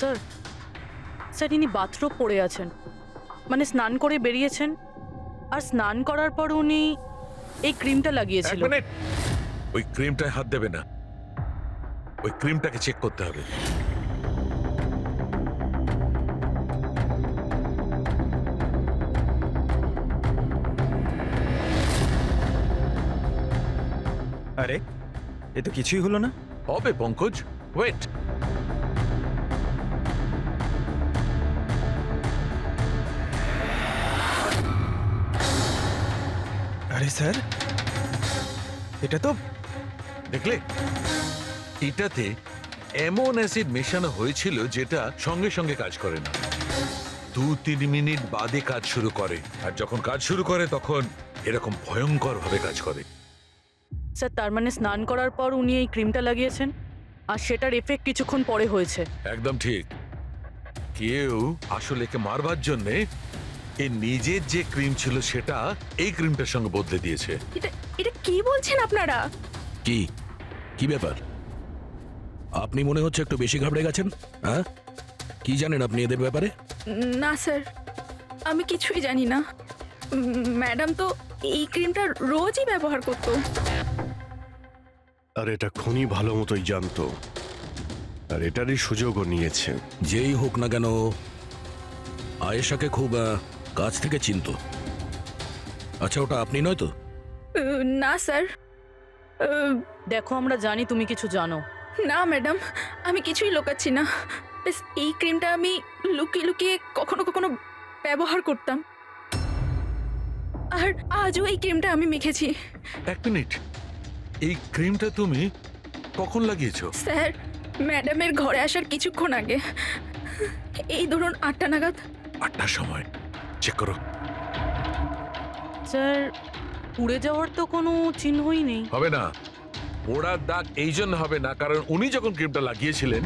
Sir sir ইনি bathrobe পরে আছেন, মানে স্নান করে বেরিয়েছেন, আর স্নান করার পর উনি এই ক্রিমটা লাগিয়েছিল। এক মিনিট, ওই ক্রিমটায় হাত দেবে না, ওই ক্রিমটাকে চেক করতে হবে। আরে এ তো কিছুই হলো না। হবে পঙ্কজ, ওয়েট। আরে স্যার, এটা তো দেখলে, এটাতে এমন অ্যাসিড মেশানো হয়েছিল যেটা সঙ্গে সঙ্গে কাজ করে না, 2-3 মিনিট বাদে কাজ শুরু করে, আর যখন কাজ শুরু করে তখন এরকম ভয়ঙ্কর ভাবে কাজ করে। স্যার তার মানে স্নান করার পর উনি এই ক্রিমটা লাগিয়েছেন, আর সেটার এফেক্ট কিছুক্ষণ পরে হয়েছে। একদম ঠিক। কেউ আসলে একে মারবার জন্যে এর নিজের যে ক্রিম ছিল সেটা এই ক্রিমটার সঙ্গে বদলে দিয়েছে। এটা এটা কি বলছেন আপনারা? কি কি ব্যাপার? আপনি মনে হচ্ছে একটু বেশি ঘাবড়ে গেছেন। হ্যাঁ, কি জানেন আপনি এদের ব্যাপারে? না স্যার, আমি কিছুই জানি না। ম্যাডাম তো এই ক্রিমটা রোজই ব্যবহার করতো। আর এটা খনি ভালো মতোই জানতো, আর এটারই সুযোগও নিয়েছে। যেই হোক না কেন, আয়েশাকে খুব কাছ থেকে চিনতো। আচ্ছা, ওটা আপনি নয় তো? না স্যার, দেখো আমরা জানি তুমি কিছু জানো। না ম্যাডাম, আমি কিছুই লুকাচ্ছি না। ব্যাস এই ক্রিমটা আমি লুকিয়ে লুকিয়ে কখনো কখনো ব্যবহার করতাম, আর আজও এই ক্রিমটা আমি মেখেছি। এক মিনিট, এই ক্রিমটা তুমি কখন লাগিয়েছো? স্যার, ম্যাডামের ঘরে আসার কিছুক্ষণ আগে, এই ধরুন 8টা নাগাদ। 8টার সময়। চেক করো। স্যার পুড়ে যাওয়ার তো কোনো চিহ্নই নেই। হবে না, পোড়ার দাগ এই জন্য হবে না কারণ উনি যখন ক্রিমটা লাগিয়েছিলেন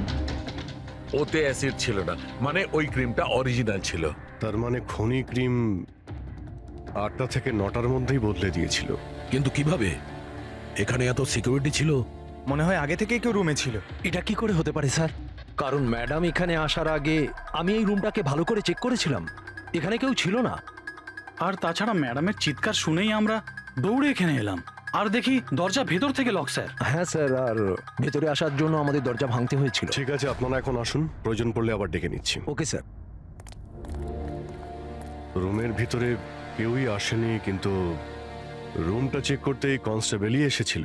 ওতে অ্যাসিড ছিল না, মানে ওই ক্রিমটা অরিজিনাল ছিল। তার মানে খনি ক্রিম 8টা থেকে 9টার মধ্যেই বদলে দিয়েছিল। কিন্তু কিভাবে? এখানে এত সিকিউরিটি ছিল। মনে হয় আগে থেকেই কেউ রুমে ছিল। এটা কি করে হতে পারে স্যার? কারণ ম্যাডাম এখানে আসার আগে আমি এই রুমটাকে ভালো করে চেক করেছিলাম, এখানে কেউ ছিল না। আর তাছাড়া ম্যাডামের চিৎকার শুনেই আমরা দৌড়ে এখানে এলাম, আর দেখি দরজা ভেতর থেকে লক স্যার। হ্যাঁ স্যার, আর ভেতরে আসার জন্য আমাদের দরজা ভাঙতে হয়েছিল। ঠিক আছে, আপনারা এখন আসুন, প্রয়োজন পড়লে আবার ডেকে নিচ্ছি। Okay sir. রুমের ভিতরে কেউই আসেনি, কিন্তু রুমটা চেক করতে কনস্টেবলই এসেছিল।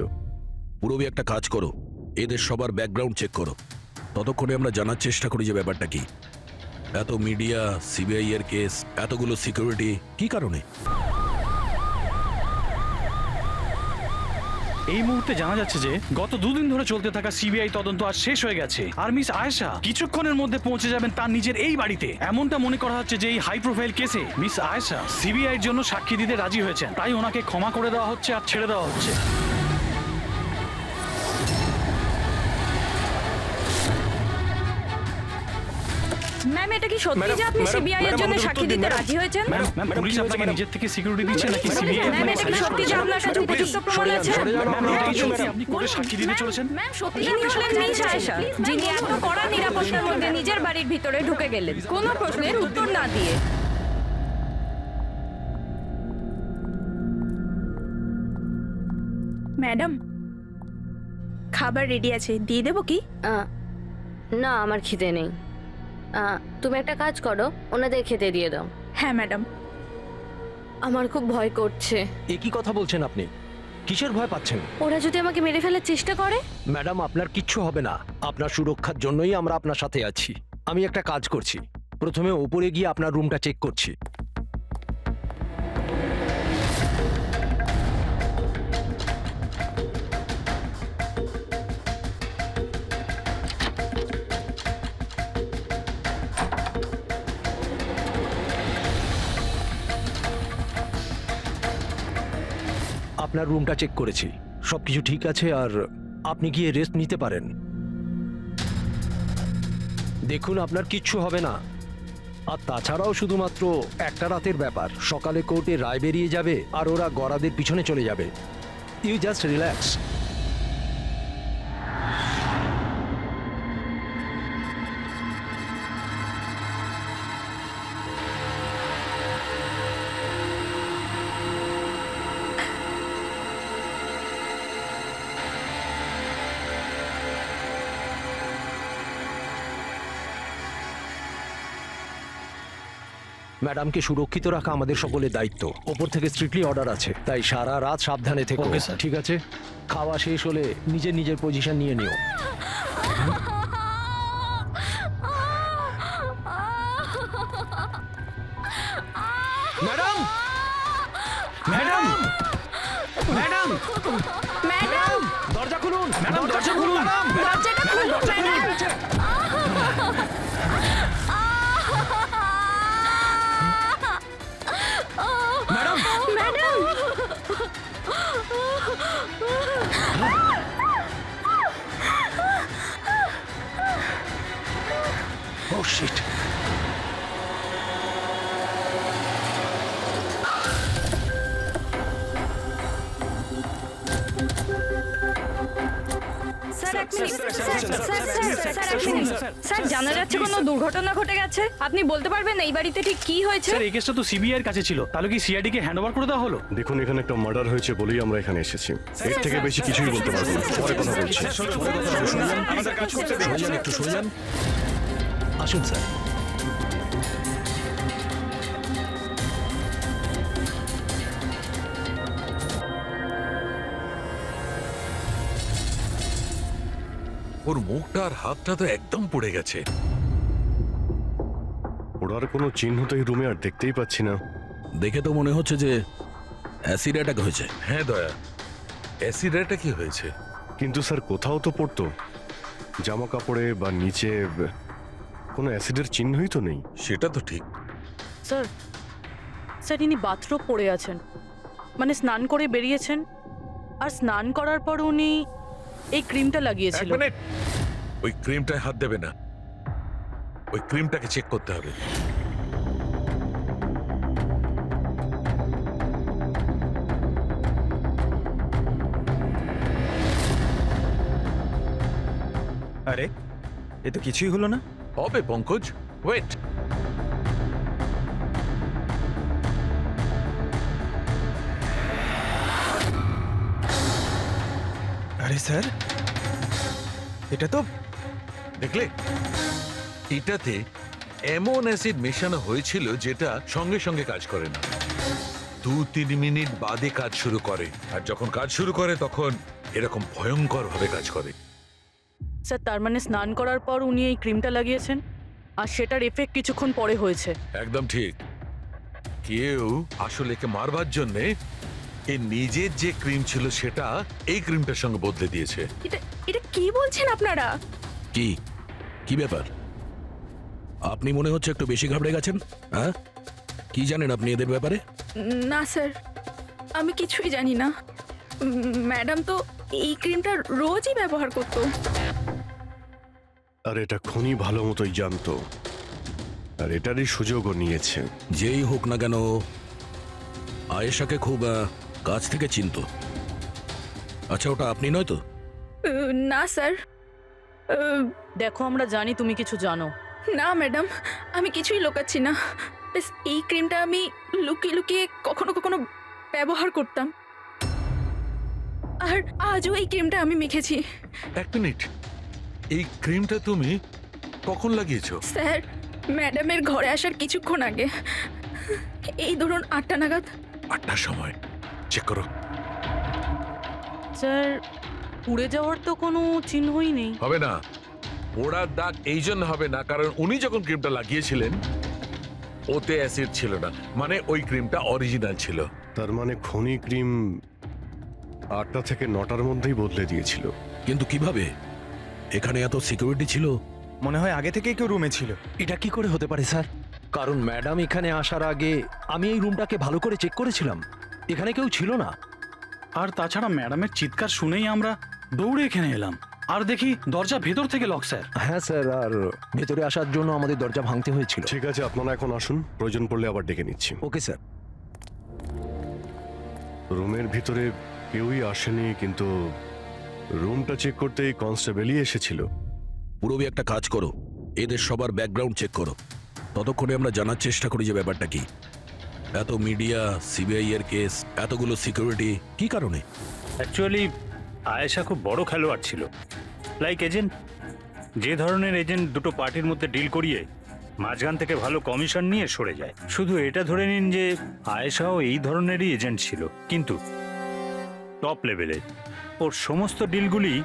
পুরোবি একটা কাজ করো, এদের সবার ব্যাকগ্রাউন্ড চেক করো। ততক্ষণে আমরা জানার চেষ্টা করি যে ব্যাপারটা কি। এত মিডিয়া, সিবিআই এর কেস, এতগুলো সিকিউরিটি, কি কারণে? এই মুহূর্তে জানা যাচ্ছে যে গত 2 দিন ধরে চলতে থাকা সিবিআই তদন্ত আজ শেষ হয়ে গেছে, আর মিস আয়েশা কিছুক্ষণের মধ্যে পৌঁছে যাবেন তার নিজের এই বাড়িতে। এমনটা মনে করা হচ্ছে যে এই হাই প্রোফাইল কেসে মিস আয়েশা সিবিআই এর জন্য সাক্ষী দিতে রাজি হয়েছেন, তাই ওনাকে ক্ষমা করে দেওয়া হচ্ছে আর ছেড়ে দেওয়া হচ্ছে। ম্যাম, এটা কি সত্যি যে আপনি সিবিআই এর জন্য সাক্ষী দিতে রাজি হয়েছেন? ম্যাম, পুলিশ আপনাকে নিজের থেকে সিকিউরিটি দিচ্ছে নাকি সিবিআই? ম্যাম, এটা কি সত্যি যে আপনার কাছে উপযুক্ত প্রমাণ আছে? আপনি কোর্টে সাক্ষী দিতে চলেছেন? ম্যাম, সত্যি ইনি হলেন মিস আয়েশা, যিনি এত কড়া নিরাপত্তার মধ্যে নিজের বাড়ির ভিতরে ঢুকে গেলেন কোনো প্রশ্নের উত্তর না দিয়ে। ম্যাডাম, খাবার রেডি আছে, দিয়ে দেবো কি? না, আমার খিদে নেই। তুমি একটা কাজ করো, ওনাদের খেতে দিয়ে দাও। হ্যাঁ ম্যাডাম। আমার খুব ভয় করছে। এ কি কথা বলছেন আপনি? কিসের ভয় পাচ্ছেন? ওরা যদি আমাকে মেরে ফেলার চেষ্টা করে? ম্যাডাম, আপনার কিচ্ছু হবে না। আপনার সুরক্ষার জন্যই আমরা আপনার সাথে আছি। আমি একটা কাজ করছি, প্রথমে ওপরে গিয়ে আপনার রুমটা চেক করছি। আপনার রুমটা চেক করেছি, সবকিছু ঠিক আছে, আর আপনি গিয়ে রেস্ট নিতে পারেন। দেখুন, আপনার কিচ্ছু হবে না। আর তাছাড়াও শুধুমাত্র একটা রাতের ব্যাপার, সকালে কোর্টে রায় বেরিয়ে যাবে আর ওরা গরাদের পিছনে চলে যাবে। You just relax. ম্যাডামকে সুরক্ষিত রাখা আমাদের সকলের দায়িত্ব। ওপর থেকে স্ট্রিক্টলি অর্ডার আছে, তাই সারা রাত সাবধানে থেকো। Okay, sir. ঠিক আছে, খাওয়া শেষ হলে নিজের নিজের পজিশন নিয়ে নিও। ম্যাডাম, ম্যাডাম, ম্যাডাম, ম্যাডাম দরজা খুলুন, ম্যাডাম দরজা খুলুন, দরজাটা খুলুন ম্যাডাম। ম্যাডাম, ম্যাডাম ও শিট। স্যার এক মিনিট স্যার জানা যাচ্ছে কোনো দুর্ঘটনা ঘটে গেছে। আপনি বলতে পারবেন এই বাড়িতে ঠিক কি হয়েছে? স্যার এই কেসটা তো সিবিআই এর কাছে ছিল, তাহলে কি সিআইডি কে হ্যান্ড ওভার করে দেওয়া হলো? দেখুন, এখানে একটা মার্ডার হয়েছে বলেই আমরা এখানে এসেছি। এর থেকে বেশি কিছুই বলতে পারবো না, পরে কথা বলছি। সরে যান, একটু সরে যান। আসুন স্যার। ওর মুখটা আর হাতটা তো একদম পুড়ে গেছে। ওরার কোনো চিহ্ন তো এই রুমে আর দেখতেই পাচ্ছি না। দেখে তো মনে হচ্ছে যে অ্যাসিড অ্যাটাক হয়েছে। হ্যাঁ দয়া, অ্যাসিড কি হয়েছে? কিন্তু স্যার কোথাও তো পড়তো, জামা কাপড়ে বা নিচে কোনো অ্যাসিডের চিহ্নই তো নেই। সেটা তো ঠিক। স্যার, স্যার ইনি বাথরুম পড়ে আছেন, মানে স্নান করে বেরিয়েছেন, আর স্নান করার পর উনি এই ক্রিমটা এক লাগিয়েছিল। মিনিট, ওই ক্রিমটায় হাত দেবে না, ওই ক্রিমটাকে চেক করতে হবে। আরে এ তো কিছুই হলো না। হবে পঙ্কজ, ওয়েট। আরে স্যার, এটা তো দেখলে, এটাতে এমন অ্যাসিড মেশানো হয়েছিল যেটা সঙ্গে সঙ্গে কাজ করে না, 2-3 মিনিট বাদে কাজ শুরু করে। আর যখন কাজ শুরু করে তখন এরকম ভয়ঙ্কর ভাবে কাজ করে। স্যার তার মানে স্নান করার পর উনি এই ক্রিমটা লাগিয়েছেন, আর সেটার এফেক্ট কিছুক্ষণ পরে হয়েছে। একদম ঠিক। কেউ আসলে একে মারবার জন্যে এর নিজের যে ক্রিম ছিল সেটা এই ক্রিমটার সঙ্গে বদলে দিয়েছে। এটা এটা কি বলছেন আপনারা? কি কি ব্যাপার? আপনি মনে হচ্ছে একটু বেশি ঘাবড়ে গেছেন। হ্যাঁ, কি জানেন আপনি এদের ব্যাপারে? না স্যার, আমি কিছুই জানি না। ম্যাডাম তো এই ক্রিমটা রোজই ব্যবহার করতো। আর এটা খনি ভালো মতোই জানতো, আর এটারই সুযোগও নিয়েছে। যেই হোক না কেন, আয়েশাকে খুব কাছ থেকে চিনতো। আচ্ছা, ওটা আপনি নয় তো? না স্যার, দেখো আমরা জানি তুমি কিছু জানো। না ম্যাডাম, আমি কিছুই লুকাচ্ছি না। ব্যাস এই ক্রিমটা আমি লুকিয়ে লুকিয়ে কখনো কখনো ব্যবহার করতাম, আর আজও এই ক্রিমটা আমি মেখেছি। এক মিনিট, এই ক্রিমটা তুমি কখন লাগিয়েছো? স্যার, ম্যাডামের ঘরে আসার কিছুক্ষণ আগে, এই ধরুন 8টা নাগাদ। 8টার সময়। চেক করো। স্যার পুড়ে যাওয়ার তো কোনো চিহ্নই নেই। হবে না, পোড়ার দাগ এই জন্য হবে না কারণ উনি যখন ক্রিমটা লাগিয়েছিলেন ওতে অ্যাসিড ছিল না, মানে ওই ক্রিমটা অরিজিনাল ছিল। তার মানে খনি ক্রিম 8টা থেকে 9টার মধ্যেই বদলে দিয়েছিল। কিন্তু কিভাবে? এখানে এত সিকিউরিটি ছিল। মনে হয় আগে থেকেই কেউ রুমে ছিল। এটা কি করে হতে পারে স্যার? কারণ ম্যাডাম এখানে আসার আগে আমি এই রুমটাকে ভালো করে চেক করেছিলাম, এখানে কেউ ছিল না। আর তাছাড়া ম্যাডামের চিৎকার শুনেই আমরা দৌড়ে এখানে এলাম, আর দেখি দরজা ভেতর থেকে লক স্যার। হ্যাঁ স্যার, আর ভেতরে আসার জন্য আমাদের দরজা ভাঙতে হয়েছিল। ঠিক আছে, আপনারা এখন আসুন, প্রয়োজন পড়লে আবার ডেকে নিচ্ছি। Okay sir. রুমের ভিতরে কেউই আসেনি, কিন্তু রুমটা চেক করতেই কনস্টেবলই এসেছিল। পুরবি একটা কাজ করো, এদের সবার ব্যাকগ্রাউন্ড চেক করো। ততক্ষণে আমরা জানার চেষ্টা করি যে ব্যাপারটা কি। এত মিডিয়া, সিবিআই এর কেস, এতগুলো সিকিউরিটি, কি কারণে? অ্যাকচুয়ালি আয়েশা খুব বড় খেলোয়াড় ছিল, লাইক এজেন্ট। যে ধরনের এজেন্ট দুটো পার্টির মধ্যে ডিল করিয়ে মাঝখান থেকে ভালো কমিশন নিয়ে সরে যায়। শুধু এটা ধরে নিন যে আয়েশাও এই ধরনেরই এজেন্ট ছিল, কিন্তু টপ লেভেলে। ওর সমস্ত ডিলগুলি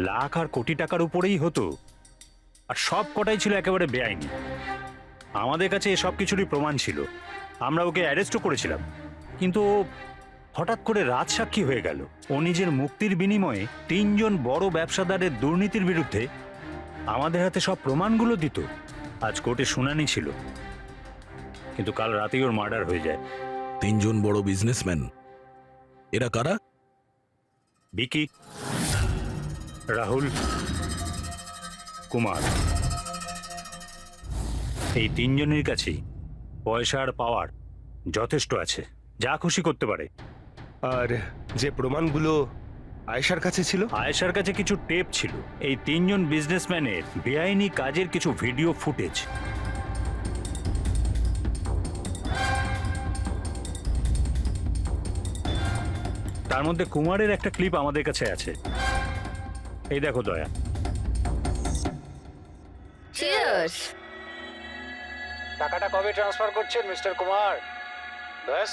লাখ আর কোটি টাকার উপরেই হতো, আর সব কটাই ছিল একেবারে বেআইনি। আমাদের কাছে এসব কিছুরই প্রমাণ ছিল, আমরা ওকে অ্যারেস্টও করেছিলাম, কিন্তু ও হঠাৎ করে রাজসাক্ষী হয়ে গেল। ও নিজের মুক্তির বিনিময়ে 3 জন বড় ব্যবসাদারের দুর্নীতির বিরুদ্ধে আমাদের হাতে সব প্রমাণগুলো দিত। আজ কোর্টে শুনানি ছিল, কিন্তু কাল রাতেই ওর মার্ডার হয়ে যায়। 3 জন বড় বিজনেসম্যান, এরা কারা? বিকি, রাহুল, কুমার। এই 3 জনের কাছেই পয়সা আর পাওয়ার যথেষ্ট আছে, যা খুশি করতে পারে। আর যে প্রমাণগুলো আয়েশার কাছে ছিল, আয়েশার কাছে কিছু টেপ ছিল, এই 3 জন বিজনেসম্যানের বেআইনি কাজের কিছু ভিডিও ফুটেজ। তার মধ্যে কুমারের একটা ক্লিপ আমাদের কাছে আছে, এই দেখো দয়া। চিয়ার্স। টাকাটা কবে ট্রান্সফার করছেন মিস্টার কুমার? ব্যাস,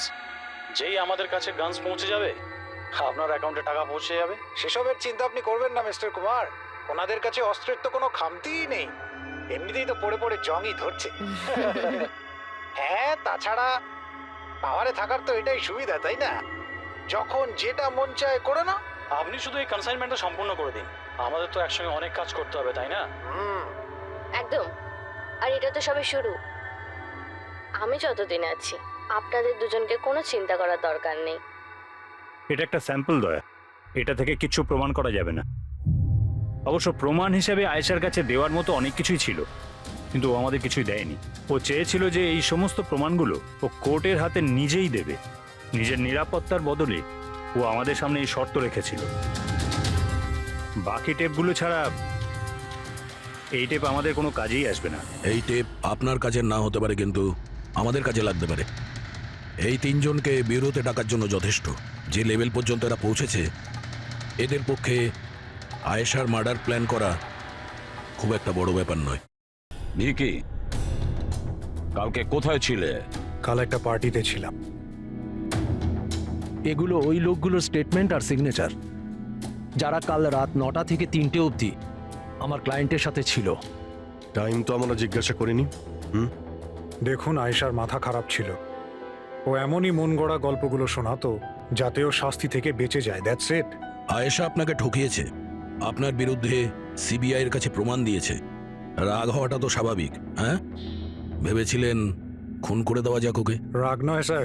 যেই আমাদের কাছে গানস পৌঁছে যাবে আপনার অ্যাকাউন্টে টাকা পৌঁছে যাবে। সেসবের চিন্তা আপনি করবেন না মিস্টার কুমার, ওনাদের কাছে অস্ত্রের তো কোনো খামতিই নেই, এমনিতেই তো পড়ে পড়ে জংই ধরছে। হ্যাঁ, তাছাড়া পাওয়ারে থাকার তো এটাই সুবিধা, তাই না? যখন যেটা মন চায় করে না। আপনি শুধু এই কনসাইনমেন্টটা সম্পূর্ণ করে দিন, আমাদের তো একসঙ্গে অনেক কাজ করতে হবে, তাই না? একদম। আর এটা তো সবে শুরু। আমি যতদিন আছি আপনাদের দুজনকে কোনো চিন্তা করার দরকার নেই। এটা একটা স্যাম্পল দয়া, এটা থেকে কিচ্ছু প্রমাণ করা যাবে না। অবশ্য প্রমাণ হিসেবে আয়েশার কাছে দেওয়ার মতো অনেক কিছুই ছিল, কিন্তু ও আমাদের কিছুই দেয়নি। ও চেয়েছিল যে এই সমস্ত প্রমাণগুলো ও কোর্টের হাতে নিজেই দেবে। নিজের নিরাপত্তার বদলে ও আমাদের সামনে এই শর্ত রেখেছিল। বাকি টেপগুলো ছাড়া এই টেপ আমাদের কোনো কাজেই আসবে না। এই টেপ আপনার কাজের না হতে পারে, কিন্তু আমাদের কাজে লাগতে পারে। এই 3 জনকে বিরোধে ডাকার জন্য যথেষ্ট। যে লেভেল পর্যন্ত এরা পৌঁছেছে, এদের পক্ষে আয়েশার মার্ডার প্ল্যান করা খুব একটা বড় ব্যাপার নয়। ভিকি, কালকে কোথায় ছিলে? কাল একটা পার্টিতে ছিলাম। এগুলো ওই লোকগুলোর স্টেটমেন্ট আর সিগনেচার, যারা কাল রাত 9টা থেকে 3টে অবধি আমার ক্লায়েন্টের সাথে ছিল। টাইম তো আমরা জিজ্ঞাসা করিনি। দেখুন, আয়েশার মাথা খারাপ ছিল, ও এমনই মন গড়া গল্পগুলো শোনাতো যাতে ও শাস্তি থেকে বেঁচে যায়। That's it. আয়েশা আপনাকে ঠকিয়েছে, আপনার বিরুদ্ধে সিবিআই এর কাছে প্রমাণ দিয়েছে। রাগ হওয়াটা তো স্বাভাবিক। হ্যাঁ, ভেবেছিলেন খুন করে দেওয়া যাক ওকে? রাগ নয় স্যার,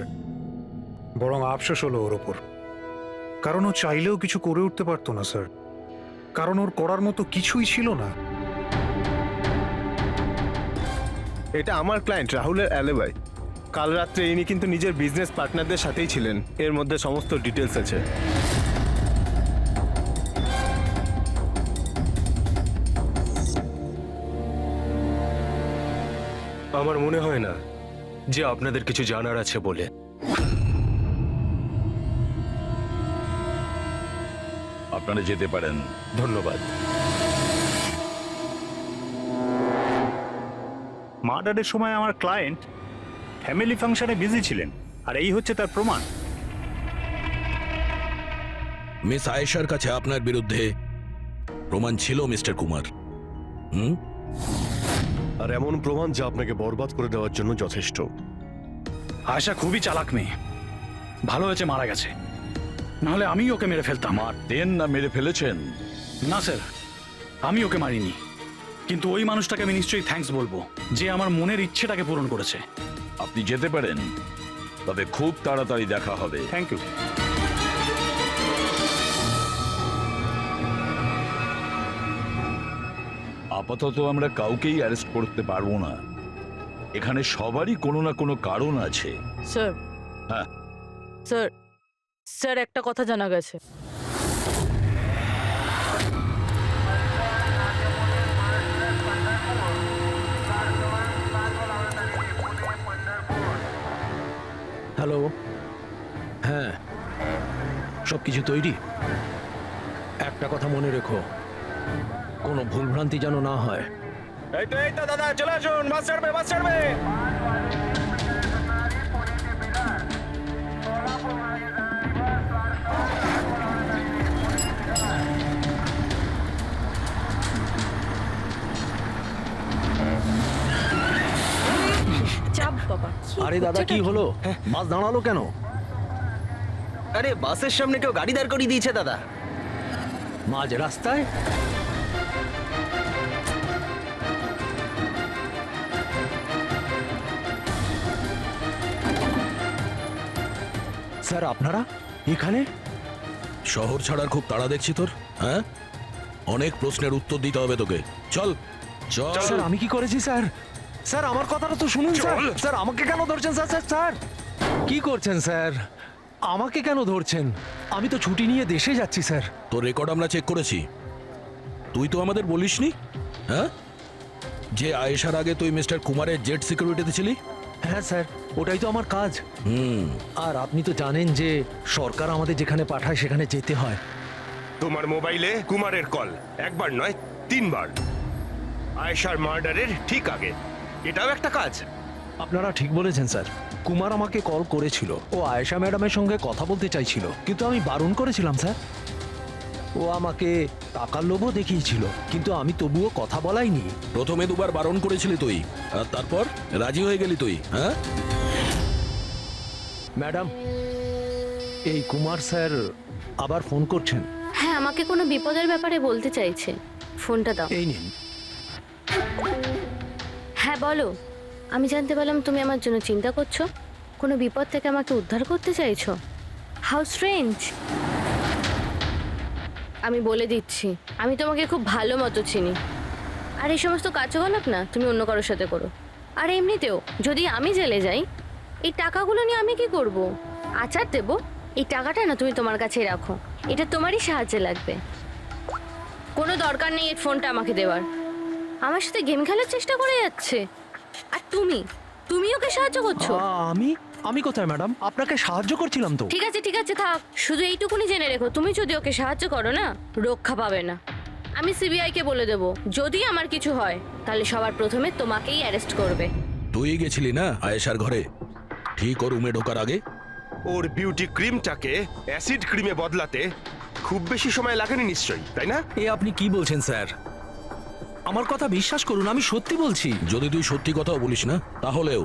বরং আফসোস হলো ওর ওপর। কারণ ও চাইলেও কিছু করে উঠতে পারতো না স্যার, কারণ ওর করার মতো কিছুই ছিল না। এটা আমার ক্লায়েন্ট রাহুলের অ্যালিবাই। কাল রাত্রে ইনি কিন্তু নিজের বিজনেস পার্টনারদের সাথেই ছিলেন, এর মধ্যে সমস্ত ডিটেলস আছে। আমার মনে হয় না যে আপনাদের কিছু জানার আছে বলে। আপনারা যেতে পারেন। ধন্যবাদ। মার্ডারের সময় আমার ক্লায়েন্ট ফ্যামিলি ফাংশনে বিজি ছিলেন, আর এই হচ্ছে তার প্রমাণ। মিস আয়েশার কাছে আপনার বিরুদ্ধে প্রমাণ ছিল মিস্টার কুমার। আর এমন প্রমাণ যা আপনাকে বরবাদ করে দেওয়ার জন্য যথেষ্ট। আয়েশা খুবই চালাক মেয়ে, ভালো হয়েছে মারা গেছে, নাহলে আমি ওকে মেরে ফেলতাম। মারতেন না মেরে ফেলেছেন? না স্যার, আমি ওকে মারিনি, কিন্তু ওই মানুষটাকে আমি নিশ্চয়ই থ্যাঙ্কস বলবো যে আমার মনের ইচ্ছেটাকে পূরণ করেছে। আপনি যেতে পারেন, তবে খুব তাড়াতাড়ি দেখা হবে। Thank you. আপাতত আমরা কাউকেই অ্যারেস্ট করতে পারবো না, এখানে সবারই কোনো না কোনো কারণ আছে। স্যার, হ্যাঁ স্যার, স্যার একটা কথা জানা গেছে। হ্যালো, হ্যাঁ, সব কিছু তৈরি। একটা কথা মনে রেখো, কোনো ভুলভ্রান্তি যেন না হয়। এই তো দাদা, চলে আসুন, বাস ছাড়বে, বাস ছাড়বে। চাপ বাবা। আরে দাদা, কি হলো? বাস দাঁড়ালো কেন? আরে বাসের সামনে কেউ গাড়ি দাঁড় করিয়ে দিয়েছে দাদা। মাঝ রাস্তায়? স্যার, আপনারা এখানে? শহর ছাড়ার খুব তাড়া দেখছি তোর, হ্যাঁ? অনেক প্রশ্নের উত্তর দিতে হবে তোকে। চল চল। স্যার, আমি কি করেছি স্যার? স্যার, আমার কথাটা তো শুনুন স্যার। স্যার, আমাকে কেন ধরছেন স্যার? স্যার স্যার কি করছেন স্যার? আমাকে কেন ধরছেন? আমি তো ছুটি নিয়ে দেশে যাচ্ছি স্যার। তোর রেকর্ড আমরা চেক করেছি। তুই তো আমাদের বলিসনি, হ্যাঁ, যে আয়েশার আগে তুই মিস্টার কুমারের জেট সিকিউরিটিতে ছিলি? হ্যাঁ স্যার, ওটাই তো আমার কাজ। হুম। আর আপনি তো জানেন যে সরকার আমাদের যেখানে পাঠায় সেখানে যেতে হয়। তোমার মোবাইলে কুমারের কল একবার নয় 3 বার, আয়েশার মার্ডারের ঠিক আগে। এটাও একটা কাজ। আপনারা ঠিক বলেছেন স্যার। কুমার আমাকে কল করেছিল, ও আয়েশা ম্যাডামের সঙ্গে কথা বলতে চাইছিল, কিন্তু আমি বারণ করেছিলাম স্যার। ও আমাকে টাকার লোভও দেখিয়েছিল, কিন্তু আমি তবুও কথা বলাইনি। প্রথমে দুবার বারণ করেছিলি তুই, আর তারপর রাজি হয়ে গেলি তুই, হ্যাঁ? ম্যাডাম, এই কুমার স্যার আবার ফোন করছেন। হ্যাঁ, আমাকে কোনো বিপদের ব্যাপারে বলতে চাইছে। ফোনটা দাও। এই নিন। হ্যাঁ বলো। আমি জানতে পারলাম তুমি আমার জন্য চিন্তা করছো, কোনো বিপদ থেকে আমাকে উদ্ধার করতে চাইছো। How strange. আমি বলে দিচ্ছি, আমি তোমাকে খুব ভালো মতো চিনি। আর এই সমস্ত কার্যকলাপ না তুমি অন্য কারোর সাথে করো। আর এমনিতেও যদি আমি জেলে যাই, এই টাকাগুলো নিয়ে আমি কি করব? আচার দেবো? এই টাকাটা না তুমি তোমার কাছেই রাখো, এটা তোমারই সাহায্যে লাগবে। কোনো দরকার নেই এই ফোনটা আমাকে দেওয়ার। আমার সাথে গেম খেলার চেষ্টা করে যাচ্ছে, আর তুমি ওকে সাহায্য করছো। আমি কোথায় ম্যাডাম? আপনাকে সাহায্য করছিলাম তো। ঠিক আছে থাক, শুধু এইটুকুনি জেনে রেখো, তুমি যদি ওকে সাহায্য করো না, রক্ষা পাবে না। আমি সিবিআই কে বলে দেবো, যদি আমার কিছু হয় তাহলে সবার প্রথমে তোমাকেই অ্যারেস্ট করবে। তুই গেছিলি না আয়েশার ঘরে ঠিক ওর রুমে ঢোকার আগে? ওর বিউটি ক্রিমটাকে অ্যাসিড ক্রিমে বদলাতে খুব বেশি সময় লাগেনি নিশ্চয়ই, তাই না? এ আপনি কি বলছেন স্যার? আমার কথা বিশ্বাস করুন, আমি সত্যি বলছি। যদি তুই সত্যি কথাও বলিস না, তাহলেও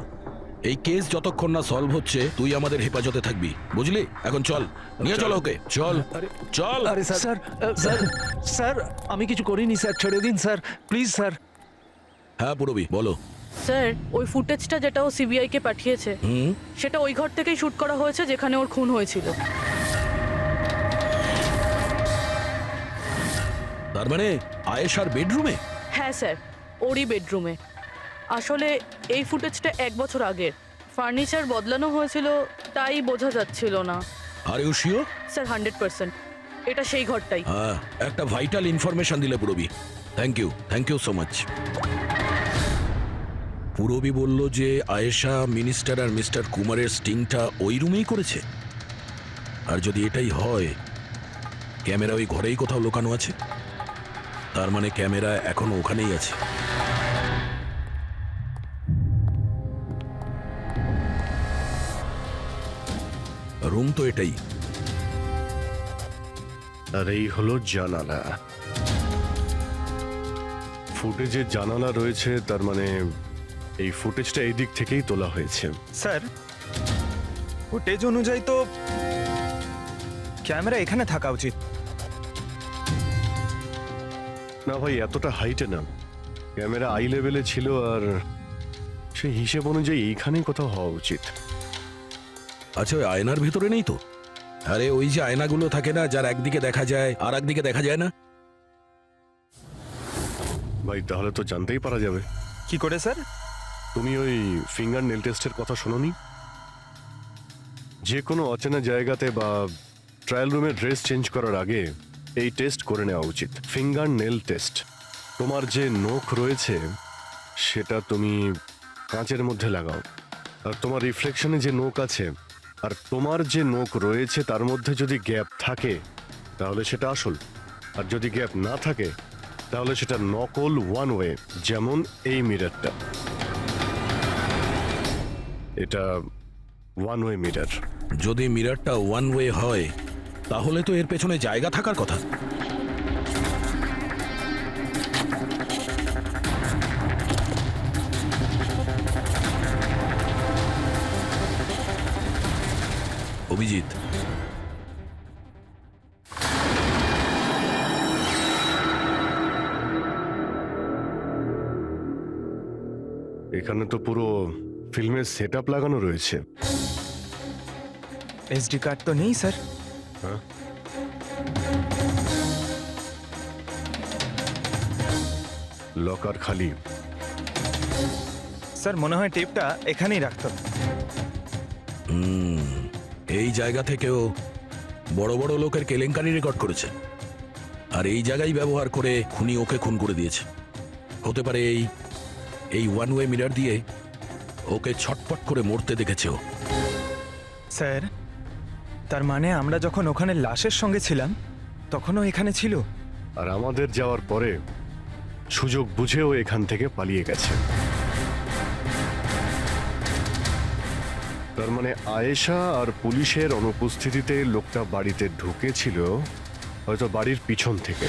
এই কেস যতক্ষণ না সলভ হচ্ছে তুই আমাদের হেফাজতে থাকবি, বুঝলি? এখন চল, নিয়ে চল ওকে, চল চল। আরে স্যার স্যার স্যার স্যার, আমি কিছু করিনি স্যার, ছেড়ে দিন স্যার, প্লিজ স্যার। হ্যাঁ পুরবি, বলো। স্যার, ওই ফুটেজটা যেটা ও সিবিআই কে পাঠিয়েছে, সেটা ওই ঘর থেকেই শুট করা হয়েছে যেখানে ওর খুন হয়েছিল। তার মানে আয়েশার বেডরুমে? হ্যাঁ স্যার, ওরই বেডরুমে। আসলে এই ফুটেজটা 1 বছর আগের, ফার্নিচার বদলানো হয়েছিল তাই বোঝা যাচ্ছিল না। Are you sure? স্যার 100%, এটা সেই ঘরটাই। হ্যাঁ, একটা ভাইটাল ইনফরমেশন দিলে Purabi. Thank you so much. Purabi বলল যে আয়েশা মিনিস্টার আর মিস্টার কুমারের স্টিংটা ওই রুমেই করেছে। আর যদি এটাই হয়, ক্যামেরা ওই ঘরেই কোথাও লুকানো আছে। তার মানে ক্যামেরা এখনো ওখানেই আছে। রুম তো এটাই। আর এই হলো জানালা। ফুটেজে জানালা রয়েছে, তার মানে এই ফুটেজটা এই দিক থেকেই তোলা হয়েছে। স্যার, ফুটেজ অনুযায়ী তো ক্যামেরা এখানে থাকা উচিত। না ভাই, এতটা হাইটে না, ক্যামেরা আই লেভেলে ছিল, আর সেই হিসেব অনুযায়ী এইখানেই কোথাও হওয়া উচিত। আচ্ছা, ওই আয়নার ভিতরে নেই তো? আরে ওই যে আয়নাগুলো থাকে না, যার একদিকে দেখা যায় আর একদিকে দেখা যায় না। ভাই, তাহলে তো জানতেই পারা যাবে। কি করে স্যার? তুমি ওই ফিঙ্গার নেল টেস্টের কথা শোনোনি? যে কোনো অচেনা জায়গাতে বা ট্রায়াল রুমে ড্রেস চেঞ্জ করার আগে এই টেস্ট করে নেওয়া উচিত, ফিঙ্গার নেল টেস্ট। তোমার যে নখ রয়েছে সেটা তুমি কাঁচের মধ্যে লাগাও, আর তোমার রিফ্লেকশনে যে নখ আছে আর তোমার যে নখ রয়েছে তার মধ্যে যদি গ্যাপ থাকে তাহলে সেটা আসল, আর যদি গ্যাপ না থাকে তাহলে সেটা নকল ওয়ান ওয়ে, যেমন এই মিররটা। এটা ওয়ান ওয়ে মিরর। যদি মিররটা ওয়ান ওয়ে হয় তাহলে তো এর পেছনে জায়গা থাকার কথা। অভিজিৎ, এখানে তো পুরো ফিল্মের সেট আপ লাগানো রয়েছে। এসডি কার্ড তো নেই স্যার। হ্যাঁ, লকার খালি। স্যার মনে হয় টেপটা এখানেই রাখতাম। এই জায়গা থেকেও বড় বড় লোকের কেলেঙ্কারি রেকর্ড করেছে, আর এই জায়গায় ব্যবহার করে খুনি ওকে খুন করে দিয়েছে। হতে পারে এই ওয়ান ওয়ে মিরর দিয়ে ওকে ছটপট করে মরতে দেখেছে ও। স্যার তার মানে আমরা যখন ওখানে লাশের সঙ্গে ছিলাম তখনও এখানে ছিল। আর আমাদের যাওয়ার পরে সুযোগ বুঝেও এখান থেকে পালিয়ে গেছে। তার মানে আয়েশা আর পুলিশের অনুপস্থিতিতে লোকটা বাড়িতে ঢুকেছিল, হয়তো বাড়ির পিছন থেকে।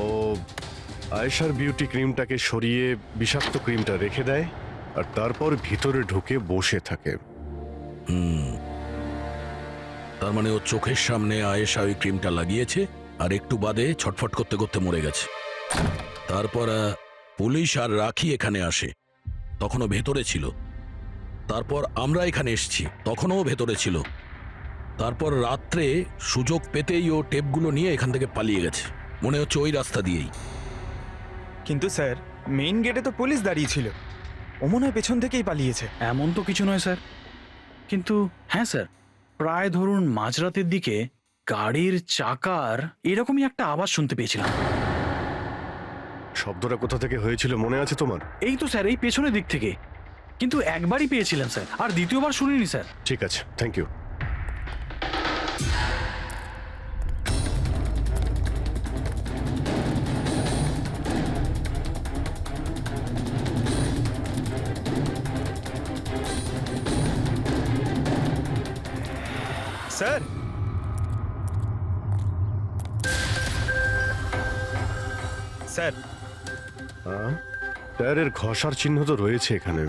ও আয়েশার বিউটি ক্রিমটাকে সরিয়ে বিষাক্ত ক্রিমটা রেখে দেয়, আর তারপর ভিতরে ঢুকে বসে থাকে। তার মানে ও চোখের সামনে আয়েশা ওই ক্রিমটা লাগিয়েছে, আর একটু বাদে ছটফট করতে করতে মরে গেছে। তারপর পুলিশ আর রাখি এখানে আসে, তখনও ভেতরে ছিল। তারপর আমরা এখানে এসেছি, তখনও ও ভেতরে ছিল। তারপর রাত্রে সুযোগ পেতেই ও টেপগুলো নিয়ে এখান থেকে পালিয়ে গেছে। মনে হচ্ছে ওই রাস্তা দিয়েই। কিন্তু স্যার মেইন গেটে তো পুলিশ দাঁড়িয়ে ছিল, ও মনে হয় পেছন থেকেই পালিয়েছে। এমন তো কিছু নয় স্যার, কিন্তু হ্যাঁ স্যার, প্রায় ধরুন মাঝরাতের দিকে গাড়ির চাকার এরকমই একটা আওয়াজ শুনতে পেয়েছিলাম। শব্দটা কোথা থেকে হয়েছিল মনে আছে তোমার? এই তো স্যার, এই পেছনের দিক থেকে। কিন্তু একবারই পেয়েছিলাম স্যার, আর দ্বিতীয়বার শুনিনি স্যার। ঠিক আছে, থ্যাংক ইউ। স্যার স্যার টায়ারের ঘষার চিহ্ন তো রয়েছে এখানে,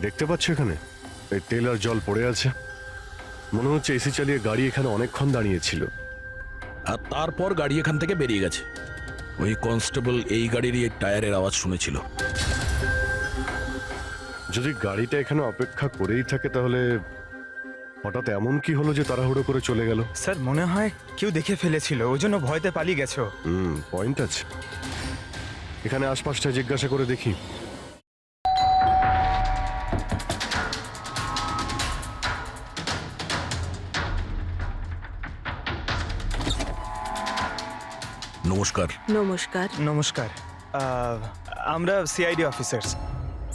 দেখতে পাচ্ছ এখানে এই তেল আর জল পড়ে আছে। মনে হচ্ছে এসি চালিয়ে গাড়ি এখানে অনেকক্ষণ দাঁড়িয়েছিল। আর তারপর গাড়ি এখান থেকে বেরিয়ে গেছে। ওই কনস্টেবল এই গাড়িরই এই টায়ারের আওয়াজ শুনেছিল। যদি গাড়িটা এখানে অপেক্ষা করেই থাকে তাহলে হঠাৎ এমন কি হলো যে তাড়াহুড়ো করে চলে গেল? স্যার মনে হয় কেউ দেখে ফেলেছিল, ওই জন্য ভয়তে পালিয়ে গেছো। পয়েন্ট আছে। এখানে আশপাশটা জিজ্ঞাসা করে দেখি। নমস্কার। নমস্কার। নমস্কার, আমরা সিআইডি অফিসার্স।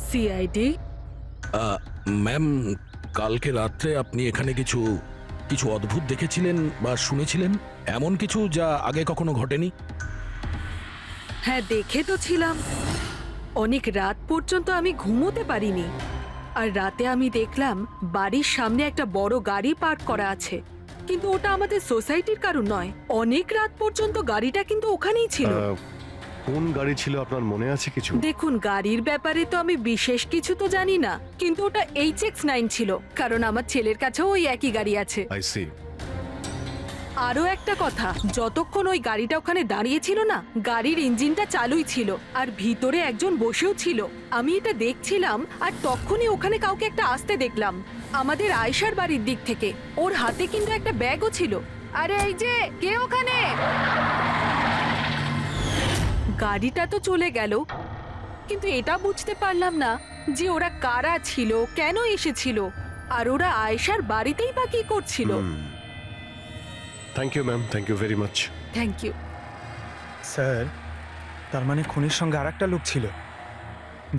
সিআইডি? ম্যাম, কালকে রাত্রে আপনি এখানে কিছু কিছু অদ্ভুত দেখেছিলেন বা শুনেছিলেন, এমন কিছু যা আগে কখনো ঘটেনি? হ্যাঁ, দেখে তো ছিলাম। অনেক রাত পর্যন্ত আমি ঘুমোতে পারিনি। আর রাতে আমি দেখলাম বাড়ির সামনে একটা বড় গাড়ি পার্ক করা আছে, কিন্তু ওটা আমাদের সোসাইটির কারণ নয়। অনেক রাত পর্যন্ত গাড়িটা কিন্তু ওখানেই ছিল। কোন গাড়ি ছিল আপনার মনে আছে কিছু? দেখুন, গাড়ির ব্যাপারে তো আমি বিশেষ কিছু তো জানি না, কিন্তু ওটা HX9 ছিল, কারণ আমার ছেলের কাছেও ওই একই গাড়ি আছে। I see. আরো একটা কথা, যতক্ষণ ওই গাড়িটা ওখানে দাঁড়িয়ে ছিল না, গাড়ির ইঞ্জিনটা চালুই ছিল, আর ভিতরে একজন বসেও ছিল। আমি এটা দেখছিলাম, আর তখনই ওখানে কাউকে একটা আসতে দেখলাম আমাদের আয়েশার বাড়ির দিক থেকে। ওর হাতে কিন্তু একটা ব্যাগও ছিল। আরে এই যে, কে ওখানে? গাড়িটা তো চলে গেল, কিন্তু এটা বুঝতে পারলাম না যে ওরা কারা ছিল, কেন এসেছিল, আর ওরা আয়েশার বাড়িতেই বা কি করছিল। Thank you ma'am, thank you very much. Thank you. Sir তার মানে খুনির সঙ্গে আর একটা লোক ছিল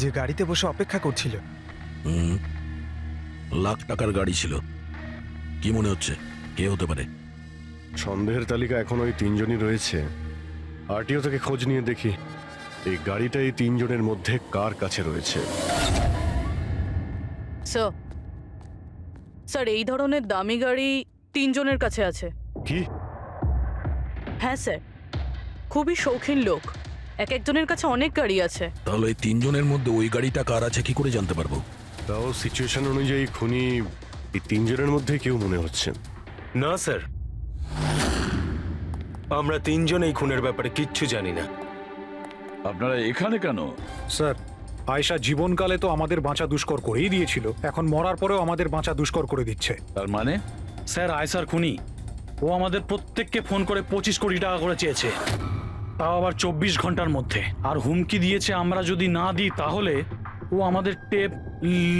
যে গাড়িতে বসে অপেক্ষা করছিল। হুম, লাখ টাকার গাড়ি ছিল। কি মনে হচ্ছে কে হতে পারে? সন্দেহের তালিকা এখন ওই তিনজনই রয়েছে। আরটিও থেকে খোঁজ নিয়ে দেখি এই গাড়িটা এই তিনজনের মধ্যে কার কাছে রয়েছে। স্যার স্যার এই ধরনের দামি গাড়ি 3 জনের কাছে আছে। কি? হ্যাঁ স্যার, খুবই শৌখিন লোক, এক একজনের কাছে অনেক গাড়ি আছে। তাহলে এই তিনজনের মধ্যে ওই গাড়িটা কার আছে কি করে জানতে পারবো? তাও সিচুয়েশন অনুযায়ী খুনি এই তিনজনের মধ্যে কেউ মনে হচ্ছে। না স্যার, আমরা তিনজন এই খুনের ব্যাপারে কিচ্ছু জানি না। আপনারা এখানে কেন? স্যার, আয়েশা জীবনকালে তো আমাদের বাঁচা দুষ্কর করেই দিয়েছিল, এখন মরার পরেও আমাদের বাঁচা দুষ্কর করে দিচ্ছে। তার মানে? স্যার, আয়সার খুনি ও আমাদের প্রত্যেককে ফোন করে 25 কোটি টাকা করে চেয়েছে, তাও আবার 24 ঘন্টার মধ্যে। আর হুমকি দিয়েছে আমরা যদি না দিই তাহলে ও আমাদের টেপ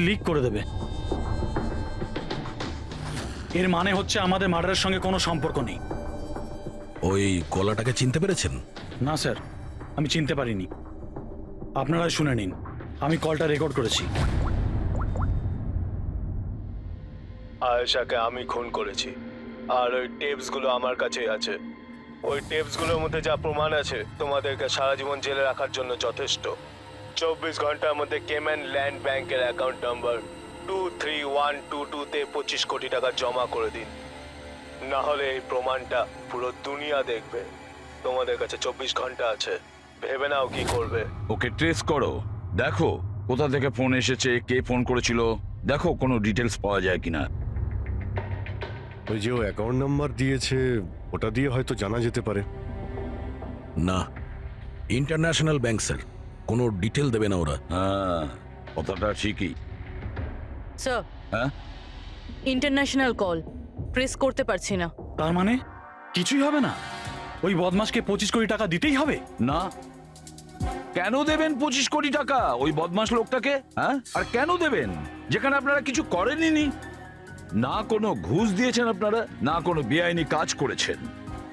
লিক করে দেবে। এর মানে হচ্ছে আমাদের মার্ডারের সঙ্গে কোনো সম্পর্ক নেই। ওই গলাটাকে চিনতে পেরেছেন? না স্যার, আমি চিনতে পারিনি। আপনারা শুনে নিন, আমি কলটা রেকর্ড করেছি। আয়েশাকে আমি খুন করেছি, আর ওই টেপসগুলো আমার কাছেই আছে। ওই টেপসগুলোর মধ্যে যা প্রমাণ আছে তোমাদেরকে সারা জীবন জেলে রাখার জন্য যথেষ্ট। 24 ঘন্টার মধ্যে কেম্যান ল্যান্ড ব্যাংকের অ্যাকাউন্ট নাম্বার 23122-তে 25 কোটি টাকা জমা করে দিন, না হলে এই প্রমাণটা পুরো দুনিয়া দেখবে। তোমাদের কাছে 24 ঘন্টা আছে, ভেবে নাও কি করবে। ওকে ট্রেস করো, দেখো কোথা থেকে ফোন এসেছে, কে ফোন করেছিল, দেখো কোনো ডিটেলস পাওয়া যায় কিনা। ওই যে ও অ্যাকাউন্ট নাম্বার দিয়েছে ওটা দিয়ে হয়তো জানা যেতে পারে। না, ইন্টারন্যাশনাল ব্যাংক স্যার, কোনো ডিটেল দেবে না ওরা। হ্যাঁ, কথাটা ঠিকই। স্যার, হ্যাঁ, ইন্টারন্যাশনাল কল, প্রেস করতে পারছি না। তার মানে কিছুই হবে না? ওই বদমাসকে 25 কোটি টাকা দিতেই হবে? না, কেন দেবেন 25 কোটি টাকা ওই বদমাশ লোকটাকে? হ্যাঁ, আর কেন দেবেন যেখানে আপনারা কিছু করেননি? না কোনো ঘুষ দিয়েছেন আপনারা, না কোনো বেআইনি কাজ করেছেন।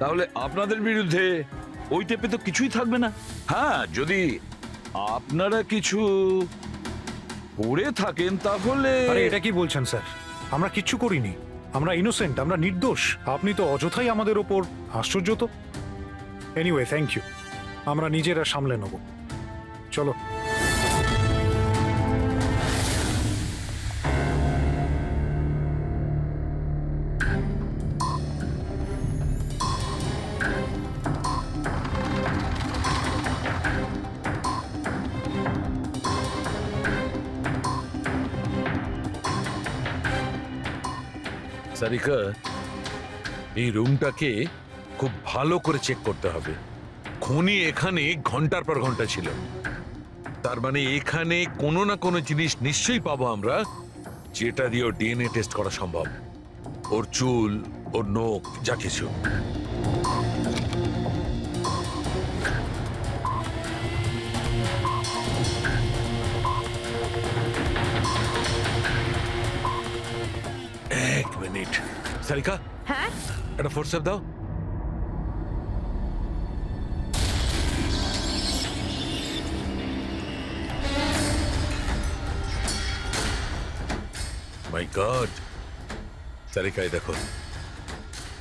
তাহলে আপনাদের বিরুদ্ধে ওই টেপে তো কিছুই থাকবে না। হ্যাঁ, যদি আপনারা কিছু করে থাকেন তাহলে। আরে এটা কি বলছেন স্যার? আমরা কিচ্ছু করিনি, আমরা ইনোসেন্ট, আমরা নির্দোষ। আপনি তো অযথাই আমাদের ওপর। আশ্চর্য তো। এনিওয়ে, থ্যাংক ইউ, আমরা নিজেরা সামলে নেব। চলো। সারিকা, এই রুমটাকে খুব ভালো করে চেক করতে হবে। খুনি এখানে ঘন্টার পর ঘন্টা ছিল, তার মানে এখানে কোনো না কোনো জিনিস নিশ্চয়ই পাবো আমরা, যেটা দিয়ে ওর ডিএনএ টেস্ট করা সম্ভব। ওর চুল, ওর নখ, যা কিছু। এক মিনিট সারিকা, হ্যাঁ, একটা ফোর্সেপ দাও। মাই গড, সারিকা এই দেখো।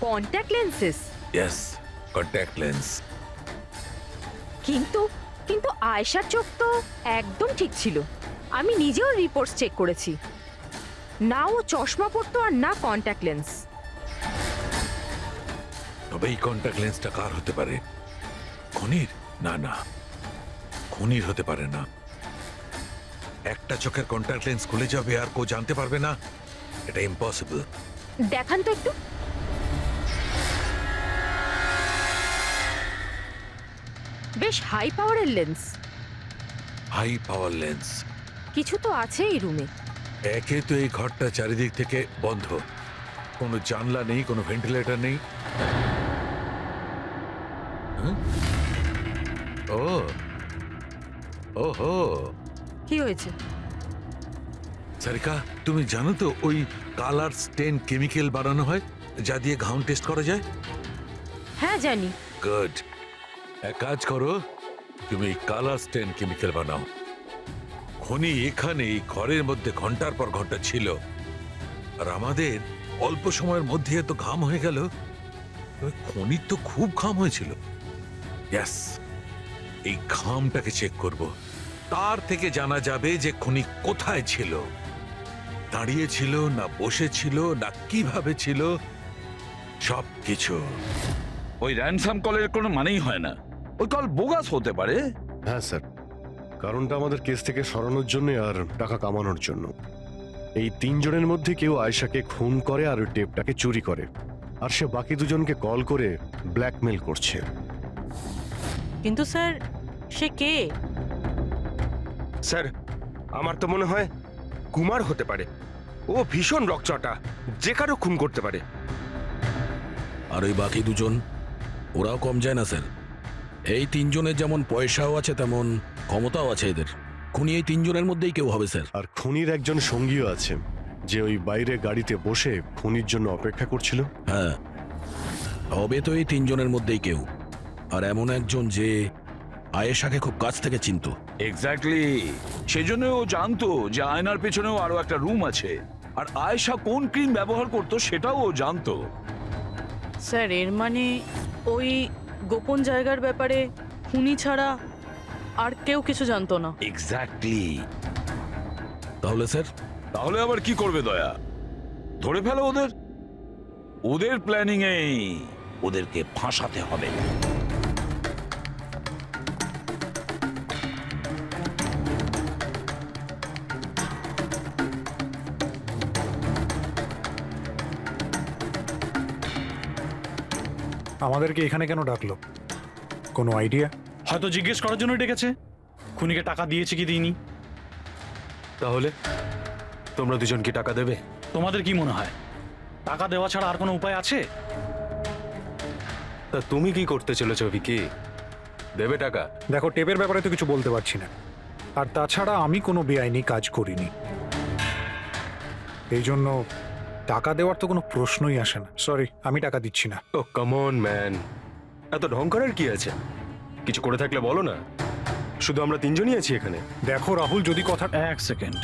Contact lenses. Yes, contact lens. কিন্তু কিন্তু আয়েশার চোখ তো একদম ঠিক ছিল। আমি নিজেও রিপোর্টস চেক করেছি, না ও চশমা পরতো আর না কন্ট্যাক্ট লেন্স। তবে এই কন্ট্যাক্ট লেন্সটা কার হতে পারে? খুনির? না না, খুনির হতে পারে না। একটা চোখের কন্ট্যাক্ট লেন্স খুলে যাবে আর কেউ জানতে পারবে না, এটা ইম্পসিবল। দেখান তো একটু। বেশ হাই পাওয়ারের লেন্স। High power lens? কিছু তো আছে এই রুমে। একে তো এই ঘরটা চারিদিক থেকে বন্ধ, কোনো জানলা নেই, কোনো ভেন্টিলেটর নেই। হ্যাঁ? ও ওহো, কি হয়েছে? সারিকা, তুমি জানো তো ওই কালার স্টেন কেমিক্যাল বানানো হয় যা দিয়ে ঘাম টেস্ট করা যায়? হ্যাঁ জানি। গুড। এক কাজ করো, তুমি কালার স্টেন কেমিক্যাল বানাও। খনি এখানে এই ঘরের মধ্যে ঘন্টার পর ঘন্টা ছিল, আর আমাদের অল্প সময়ের মধ্যে এত ঘাম হয়ে গেল। তবে খনির তো খুব ঘাম হয়েছিল। ইয়েস, এই ঘামটাকে চেক করব, তার থেকে জানা যাবে যে খনি কোথায় ছিল, দাঁড়িয়ে ছিল না বসে ছিল না কিভাবে ছিল, সব কিছু। ওই র্যানসাম কলের কোনো মানেই হয় না, ওই কল বোগাস হতে পারে। হ্যাঁ স্যার, কারণটা আমাদের কেস থেকে সরানোর জন্য আর টাকা কামানোর জন্য। এই তিনজনের মধ্যে কেউ আয়েশাকে খুন করে আর ওই টেপটাকে চুরি করে, আর সে বাকি দুজনকে কল করে ব্ল্যাকমেল করছে। কিন্তু স্যার, সে কে? স্যার, আমার তো মনে হয় কুমার হতে পারে। ও ভীষণ রকচটা, যে কারো খুন করতে পারে। আর ওই বাকি দুজন, ওরাও কম যায় না স্যার। এই তিনজনের যেমন পয়সাও আছে তেমন ক্ষমতাও আছে এদের। খুনি এই তিনজনের মধ্যেই কেউ হবে স্যার। আর খুনির একজন সঙ্গীও আছে, যে ওই বাইরে গাড়িতে বসে খুনির জন্য অপেক্ষা করছিল। হ্যাঁ, হবে তো এই তিনজনের মধ্যেই কেউ। আর এমন একজন যে আয়েশাকে খুব কাছ থেকে চিনতো। এক্স্যাক্টলি, সেজন্য ও জানতো যে আয়নার পেছনেও আরো একটা রুম আছে, আর আয়েশা কোন ক্রিম ব্যবহার করতো সেটাও ও জানতো। স্যার, এর মানে ওই গোপন জায়গার ব্যাপারে খুনি ছাড়া আর কেউ কিছু জানতো না। এক্স্যাক্টলি। তাহলে স্যার? তাহলে আবার কি করবে দয়া? ধরে ফেলো ওদের। ওদের প্ল্যানিং এই ওদেরকে ফাঁসাতে হবে। আমাদেরকে এখানে কেন ডাকলো? কোনো আইডিয়া? হয়তো জিজ্ঞেস করার জন্য ডেকেছে খুনিকে টাকা দিয়েছে কি দিইনি। তাহলে তোমরা দুজন কি টাকা দেবে? তোমাদের কি মনে হয় টাকা দেওয়া ছাড়া আর কোনো উপায় আছে? তা তুমি কি করতে চলেছো ভিকি? দেবে টাকা? দেখো, টেপের ব্যাপারে তো কিছু বলতে পারছি না, আর তাছাড়া আমি কোনো বেআইনি কাজ করিনি, এই জন্য টাকা দেওয়ার তো কোনো প্রশ্নই আসে না। সরি, আমি টাকা দিচ্ছি না। ও কাম অন ম্যান, এত ঢং করার কি আছে? কিছু করে থাকলে বলো না, শুধু আমরা তিনজনই আছি এখানে। দেখো রাহুল, যদি কথা... এক সেকেন্ড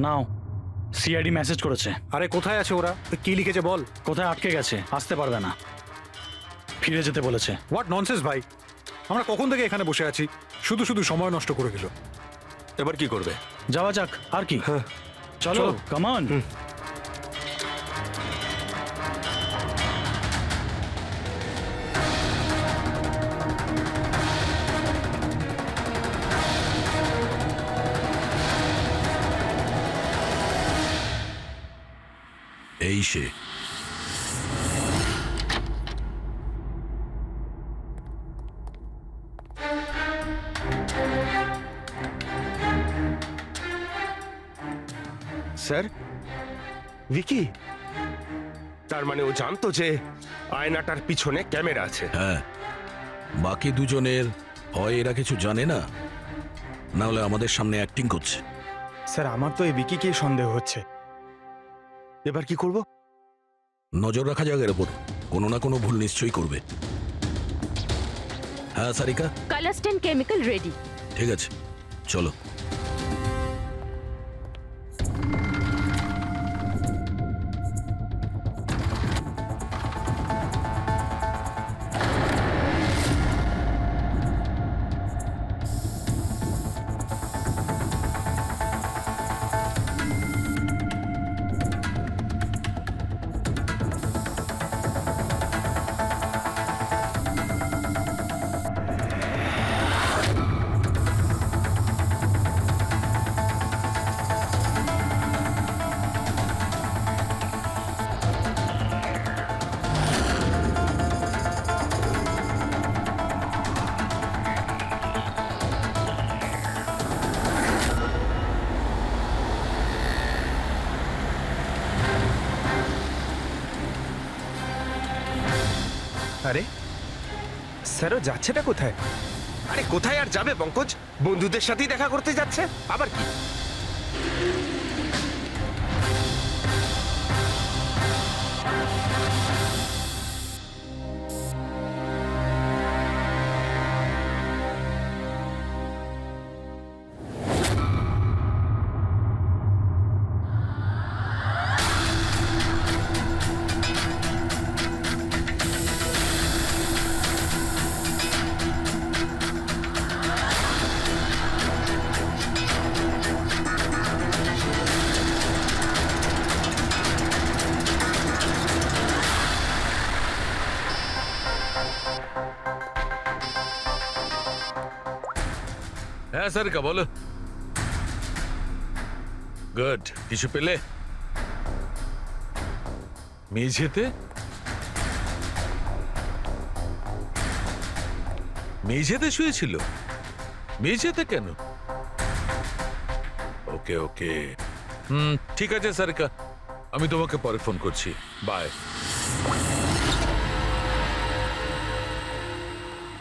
নাও, সিআইডি মেসেজ করেছে। আরে কোথায় আছে ওরা? কি লিখেছে বল। কোথায় আটকে গেছে, আসতে পারবে না, ফিরে যেতে বলেছে। হোয়াট ননসেন্স ভাই, আমরা কখন থেকে এখানে বসে আছি, শুধু শুধু সময় নষ্ট করে দিল। এবার কি করবে? যাওয়া যাক, আর কি। চলো, কাম অন। এই সে। স্যার, ভিকি? তার মানে ও জানতো যে আয়নাটার পিছনে ক্যামেরা আছে। হ্যাঁ, বাকি দুজনের হয় এরা কিছু জানে না, না হলে আমাদের সামনে অ্যাক্টিং করছে। স্যার, আমার তো এই বিকিকে সন্দেহ হচ্ছে। এবার কি করব? নজর রাখা যাক এর উপর, কোনো না কোনো ভুল নিশ্চয়ই করবে। হ্যাঁ সারিকা, কালার স্টেন কেমিক্যাল রেডি। ঠিক আছে, চলো। আরে স্যারও যাচ্ছেটা কোথায়? আরে কোথায় আর যাবে পঙ্কজ, বন্ধুদের সাথেই দেখা করতে যাচ্ছে, আবার কি? হ্যাঁ সারিকা বলো। গুড, কিছু পেলে? মেঝেতে? মেঝেতে শুয়েছিল? মেঝেতে কেন? ওকে ওকে, ঠিক আছে সারিকা, আমি তোমাকে পরে ফোন করছি। বাই।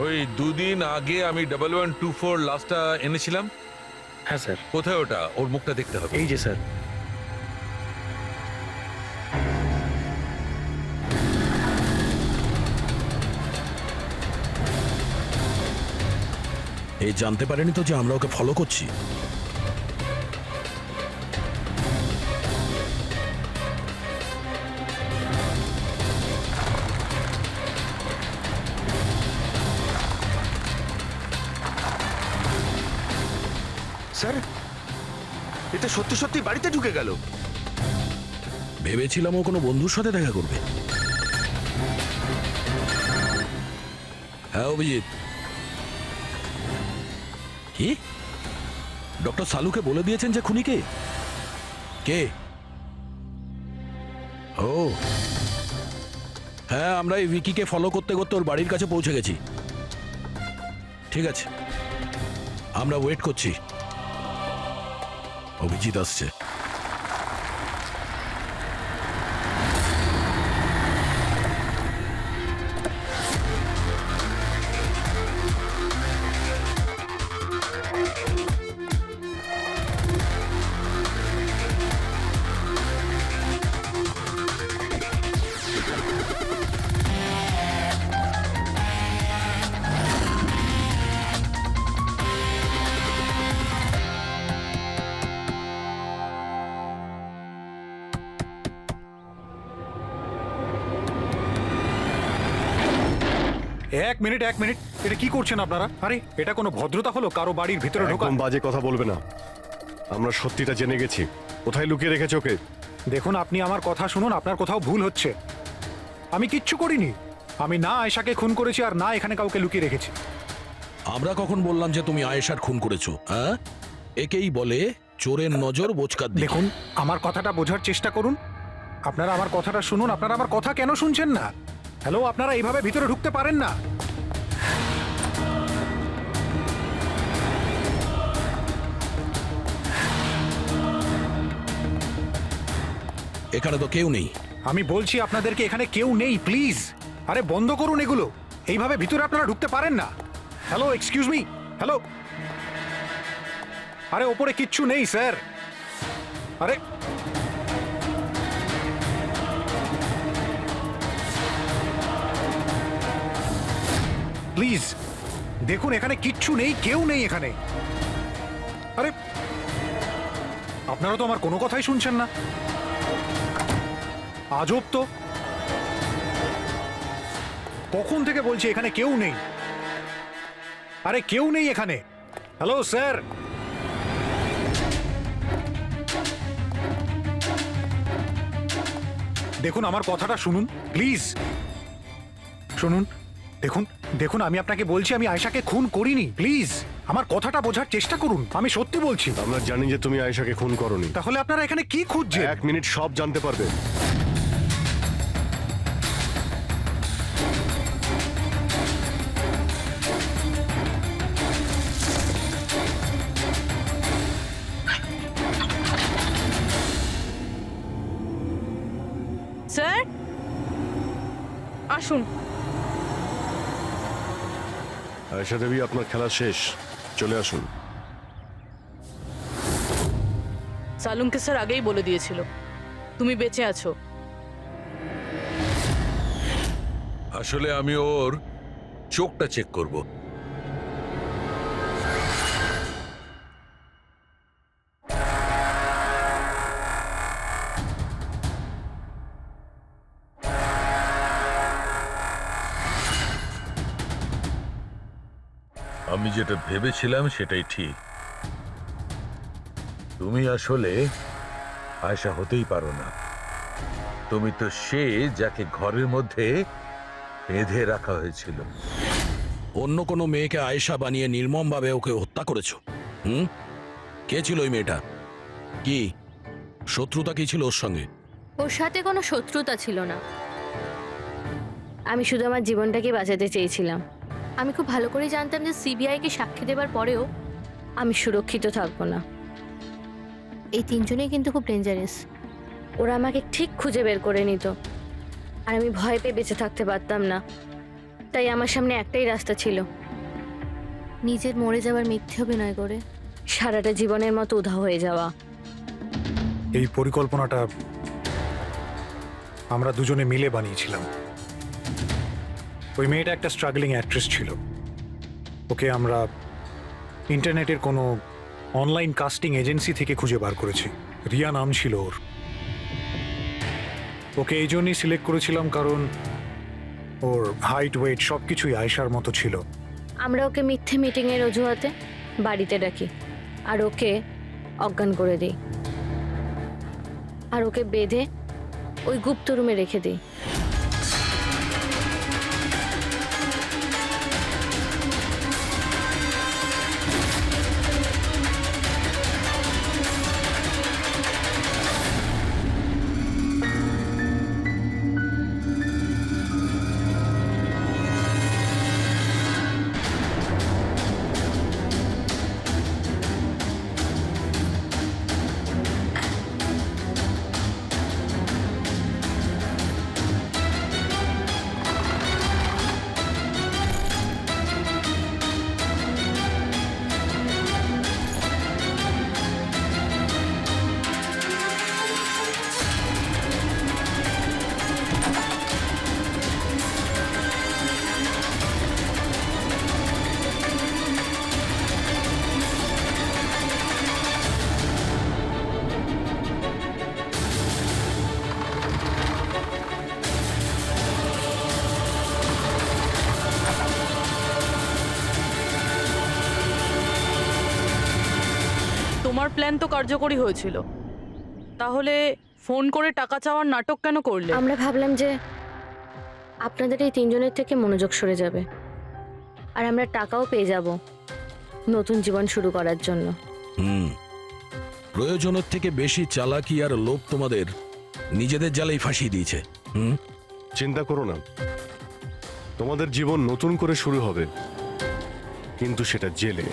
ওই 2 দিন আগে আমি 1124 লাস্টটা এনেছিলাম। হ্যাঁ স্যার। কোথায় ওটা? ওর মুখটা দেখতে হবে। এই যে স্যার। এই জানতে পারেনি তো যে আমরা ওকে ফলো করছি। স্যার, এটা সত্যি সত্যি বাড়িতে ঢুকে গেল। ভেবেছিলাম ও কোনো বন্ধুর সাথে দেখা করবে। হ্যাঁ অভিজিৎ। কি? ডক্টর সালুকে বলে দিয়েছেন যে খুনি কে? কে? ও হ্যাঁ, আমরা এই উইকিকে ফলো করতে করতে ওর বাড়ির কাছে পৌঁছে গেছি। ঠিক আছে, আমরা ওয়েট করছি। অভিজিৎ আসছে। এক মিনিট, এটা কি করছেন আপনারা? আরে এটা কোনো ভদ্রতা হলো কারো বাড়ির ভিতরে ঢোকা? একদম বাজে কথা বলবে না। আমরা সত্যিটা জেনে গেছি। কোথায় লুকিয়ে রেখেছো ওকে? দেখুন, আপনি আমার কথা শুনুন, আপনার কোথাও ভুল হচ্ছে। আমি কিচ্ছু করিনি। আমি না আয়েশাকে খুন করেছি আর না এখানে কাউকে লুকিয়ে রেখেছি। আমরা কখন বললাম যে তুমি আয়েশার খুন করেছো? হ্যাঁ, একেই বলে চোরের নজর বোচকার দিকে। দেখুন, আমার কথাটা বোঝার চেষ্টা করুন। আপনারা আমার কথাটা শুনুন। আপনারা আমার কথা কেন শুনছেন না? হ্যালো, আপনারা এইভাবে ভিতরে ঢুকতে পারেন না। এখানে তো কেউ নেই। আমি বলছি আপনাদেরকে এখানে কেউ নেই, প্লিজ। আরে বন্ধ করুন এগুলো। এইভাবে ভিতরে আপনারা ঢুকতে পারেন না। Hello, excuse me. হ্যালো, আরে ওপরে কিচ্ছু নেই স্যার। আরে প্লিজ দেখুন, এখানে কিচ্ছু নেই, কেউ নেই এখানে। আরে আপনারা তো আমার কোনো কথাই শুনছেন না। আজব তো, কখন থেকে বলছি এখানে কেউ নেই। আরে কেউ নেই এখানে। হ্যালো স্যার, দেখুন আমার কথাটা শুনুন প্লিজ। শুনুন, দেখুন দেখুন, আমি আপনাকে বলছি আমি আয়েশাকে খুন করিনি। প্লিজ আমার কথাটা বোঝার চেষ্টা করুন। আমি সত্যি বলছি। আমরা জানি যে তুমি আয়েশাকে খুন করোনি। তাহলে আপনারা এখানে কি খুঁজছেন? 1 মিনিট, সব জানতে পারবে। স্যার আসুন। আয়েশা দেবী, আপনার খেলা শেষ, চলে আসুন। সালুমকে স্যার আগেই বলে দিয়েছিল তুমি বেঁচে আছো। আসলে আমি ওর চোখটা চেক করব। আমি যেটা ভেবেছিলাম সেটাই ঠিক। তুমি আসলে আয়েশা হতেই পারো না। তুমি তো সে যাকে ঘরের মধ্যে বেঁধে রাখা হয়েছিল। অন্য কোনো মেয়েকে আয়েশা বানিয়ে নির্মমভাবে ওকে হত্যা করেছো। হুম, কে ছিল ওই মেয়েটা? কি শত্রুতা কি ছিল ওর সঙ্গে? ওর সাথে কোনো শত্রুতা ছিল না। আমি শুধু আমার জীবনটাকে বাঁচাতে চেয়েছিলাম। আমি খুব ভালো করে জানতাম যে সিবিআইকে সাক্ষী দেবার পরেও আমি সুরক্ষিত থাকবো না। এই তিনজনেই কিন্তু খুব ডেঞ্জারাস। ওরা আমাকে ঠিক খুঁজে বের করে নিত, আর আমি ভয় পেয়ে বেঁচে থাকতে পারতাম না। তাই আমার সামনে একটাই রাস্তা ছিল, নিজের মরে যাওয়ার মিথ্যে অভিনয় করে সারাটা জীবনের মতো উধাও হয়ে যাওয়া। এই পরিকল্পনাটা আমরা দুজনে মিলে বানিয়েছিলাম। ওই মেয়েটা একটা স্ট্রাগলিং অ্যাক্ট্রেস ছিল। ওকে আমরা ইন্টারনেটের কোনো অনলাইন কাস্টিং এজেন্সি থেকে খুঁজে বার করেছি। রিয়া নাম ছিল ওর। ওকে এই জন্যই সিলেক্ট করেছিলাম কারণ ওর হাইট, ওয়েট সব কিছুই আয়েশার মতো ছিল। আমরা ওকে মিথ্যে মিটিংয়ের অজুহাতে বাড়িতে ডাকি, আর ওকে অজ্ঞান করে দিই, আর ওকে বেঁধে ওই গুপ্ত রুমে রেখে দিই। তোমার প্ল্যান তো কার্যকরী হয়েছিল, তাহলে ফোন করে টাকা চাওয়ার নাটক কেন করলে? আমরা ভাবলাম যে আপনাদের এই তিনজনের থেকে মনোযোগ সরে যাবে, আর আমরা টাকাও পেয়ে যাব নতুন জীবন শুরু করার জন্য। হুম, প্রয়োজনের থেকে বেশি চালাকি আর লোভ তোমাদের নিজেদের জালেই ফাঁসিয়ে দিয়েছে। হুম, চিন্তা করো না, তোমাদের জীবন নতুন করে শুরু হবে, কিন্তু সেটা জেলে।